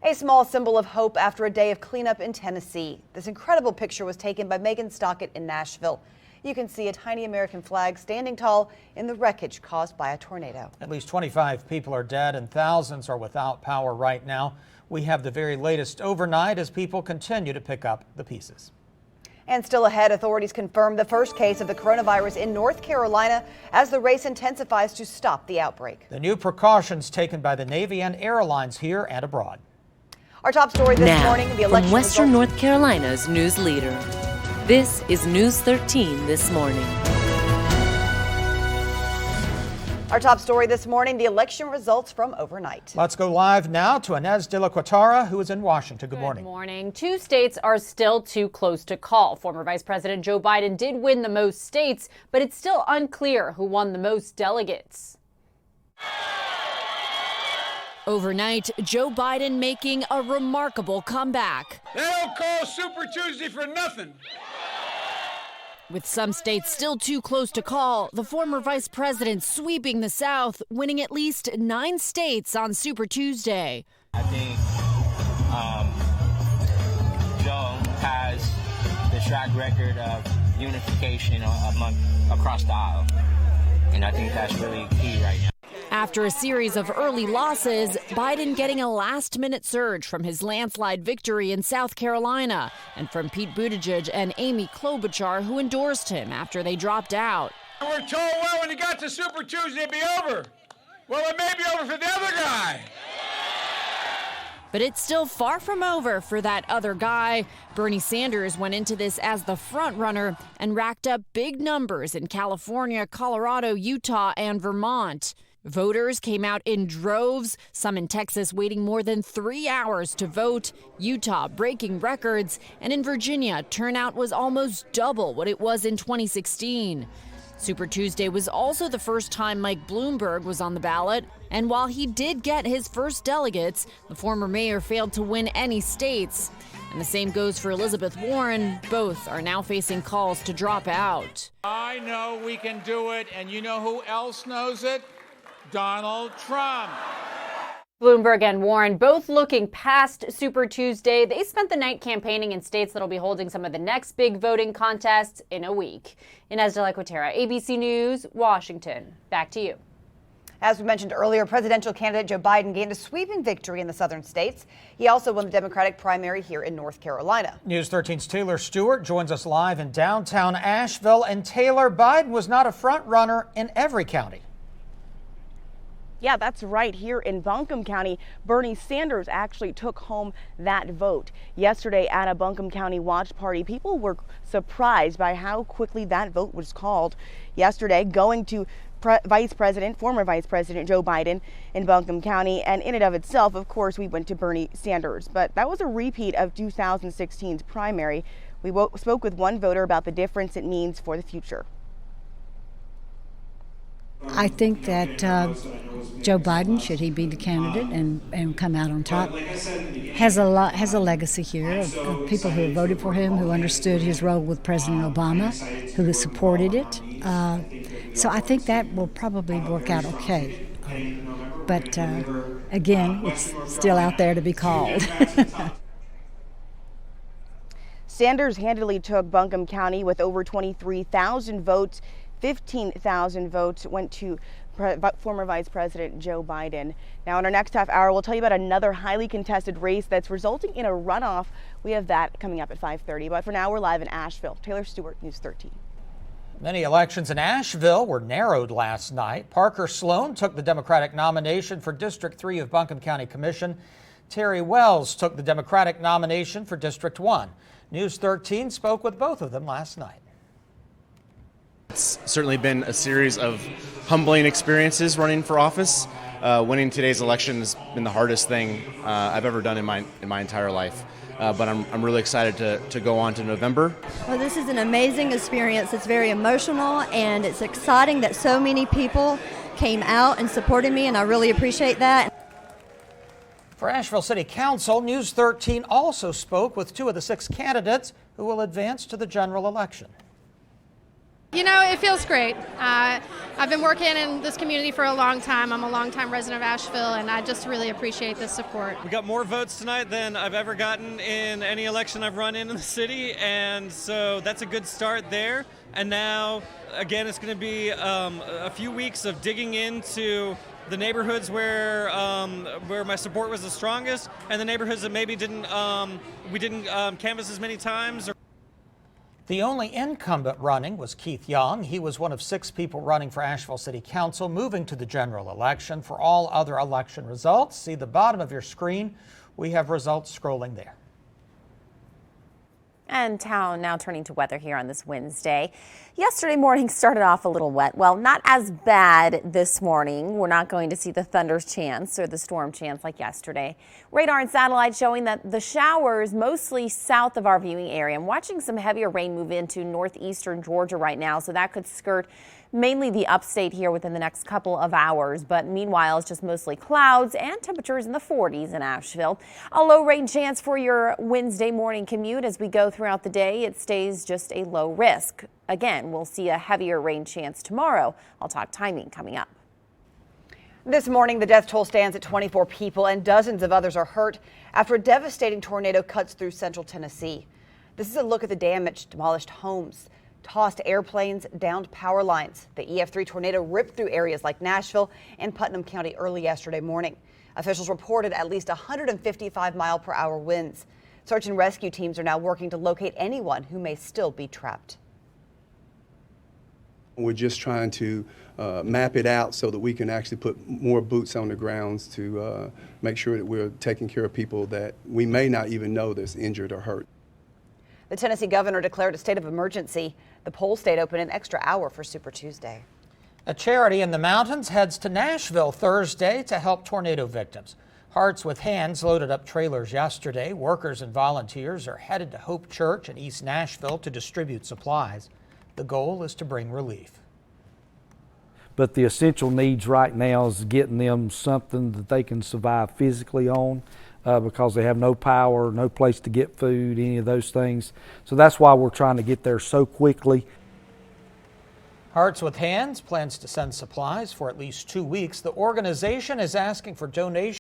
A small symbol of hope after a day of cleanup in Tennessee. This incredible picture was taken by Megan Stockett in Nashville. You can see a tiny American flag standing tall in the wreckage caused by a tornado. At least 25 people are dead and thousands are without power right now. We have the very latest overnight as people continue to pick up the pieces. And still ahead, authorities confirmed the first case of the coronavirus in North Carolina as the race intensifies to stop the outbreak. The new precautions taken by the Navy and airlines here and abroad. Our top story this morning, the election from Western North Carolina's news leader. This is News 13 this morning. Our top story this morning, the election results from overnight. Let's go live now to Inez de la Quatara, who is in Washington. Good morning. Good morning. 2 states are still too close to call. Former Vice President Joe Biden did win the most states, but it's still unclear who won the most delegates. Overnight, Joe Biden making a remarkable comeback. They don't call Super Tuesday for nothing. With some states still too close to call, the former vice president sweeping the South, winning at least 9 states on Super Tuesday. I think Joe has the track record of unification across the aisle, and I think that's really key right now. After a series of early losses, Biden getting a last-minute surge from his landslide victory in South Carolina and from Pete Buttigieg and Amy Klobuchar, who endorsed him after they dropped out. We're told, well, when you got to Super Tuesday, it'd be over. Well, it may be over for the other guy. But it's still far from over for that other guy. Bernie Sanders went into this as the front runner and racked up big numbers in California, Colorado, Utah, and Vermont. Voters came out in droves, some in Texas waiting more than 3 hours to vote, Utah breaking records, and in Virginia, turnout was almost double what it was in 2016. Super Tuesday was also the first time Mike Bloomberg was on the ballot, and while he did get his first delegates, the former mayor failed to win any states. And the same goes for Elizabeth Warren. Both are now facing calls to drop out. I know we can do it, and you know who else knows it? Donald Trump. Bloomberg and Warren both looking past Super Tuesday. They spent the night campaigning in states that'll be holding some of the next big voting contests in a week. Inez de la Quatara, ABC News, Washington. Back to you. As we mentioned earlier, presidential candidate Joe Biden gained a sweeping victory in the southern states. He also won the Democratic primary here in North Carolina. News 13's Taylor Stewart joins us live in downtown Asheville. And Taylor, Biden was not a front runner in every county. Yeah, that's right. Here in Buncombe County, Bernie Sanders actually took home that vote. Yesterday at a Buncombe County watch party, people were surprised by how quickly that vote was called. Yesterday, going to former Vice President Joe Biden in Buncombe County, and in and of itself, of course, we went to Bernie Sanders. But that was a repeat of 2016's primary. We spoke with one voter about the difference it means for the future. I think that Joe Biden, should he be the candidate and come out on top, has a legacy here of people who voted for him, who understood his role with President Obama, who supported it. So I think that will probably work out okay. But again, it's still out there to be called. Sanders handily took Buncombe County with over 23,000 votes. 15,000 votes went to former Vice President Joe Biden. Now, in our next half hour, we'll tell you about another highly contested race that's resulting in a runoff. We have that coming up at 5:30. But for now, we're live in Asheville. Taylor Stewart, News 13. Many elections in Asheville were narrowed last night. Parker Sloan took the Democratic nomination for District 3 of Buncombe County Commission. Terry Wells took the Democratic nomination for District 1. News 13 spoke with both of them last night. It's certainly been a series of humbling experiences running for office. Winning today's election has been the hardest thing I've ever done in my entire life. But I'm really excited to go on to November. Well, this is an amazing experience. It's very emotional, and it's exciting that so many people came out and supported me, and I really appreciate that. For Asheville City Council, News 13 also spoke with 2 of the 6 candidates who will advance to the general election. You know, it feels great. I've been working in this community for a long time. I'm a longtime resident of Asheville, and I just really appreciate the support. We got more votes tonight than I've ever gotten in any election I've run in the city, and so that's a good start there. And now, again, it's going to be a few weeks of digging into the neighborhoods where my support was the strongest, and the neighborhoods that maybe we didn't canvass as many times. The only incumbent running was Keith Young. He was one of 6 people running for Asheville City Council, moving to the general election. For all other election results, see the bottom of your screen. We have results scrolling there. And now turning to weather here on this Wednesday. Yesterday morning started off a little wet. Well, not as bad this morning. We're not going to see the thunder's chance or the storm chance like yesterday. Radar and satellite showing that the showers mostly south of our viewing area. I'm watching some heavier rain move into northeastern Georgia right now, so that could skirt mainly the upstate here within the next couple of hours. But meanwhile, it's just mostly clouds and temperatures in the 40s in Asheville. A low rain chance for your Wednesday morning commute. As we go throughout the day, it stays just a low risk. Again, we'll see a heavier rain chance tomorrow. I'll talk timing coming up. This morning, the death toll stands at 24 people and dozens of others are hurt after a devastating tornado cuts through central Tennessee. This is a look at the damage: demolished homes, tossed airplanes, downed power lines. The EF3 tornado ripped through areas like Nashville and Putnam County early yesterday morning. Officials reported at least 155-mile-per-hour winds. Search and rescue teams are now working to locate anyone who may still be trapped. We're just trying to map it out so that we can actually put more boots on the grounds to make sure that we're taking care of people that we may not even know that's injured or hurt. The Tennessee governor declared a state of emergency. The polls stayed open an extra hour for Super Tuesday. A charity in the mountains heads to Nashville Thursday to help tornado victims. Hearts with Hands loaded up trailers yesterday. Workers and volunteers are headed to Hope Church in East Nashville to distribute supplies. The goal is to bring relief. But the essential needs right now is getting them something that they can survive physically on because they have no power, no place to get food, any of those things. So that's why we're trying to get there so quickly. Hearts with Hands plans to send supplies for at least 2 weeks. The organization is asking for donations